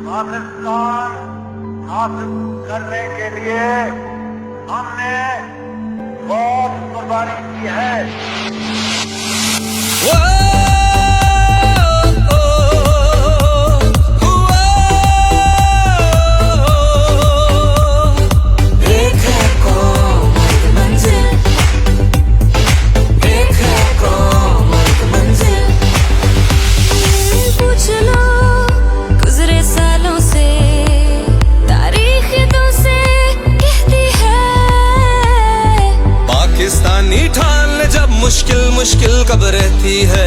पाकिस्तान हासिल करने के लिए हमने बहुत कुर्बानी की है। पाकिस्तानी ठान जब मुश्किल मुश्किल कब रहती है,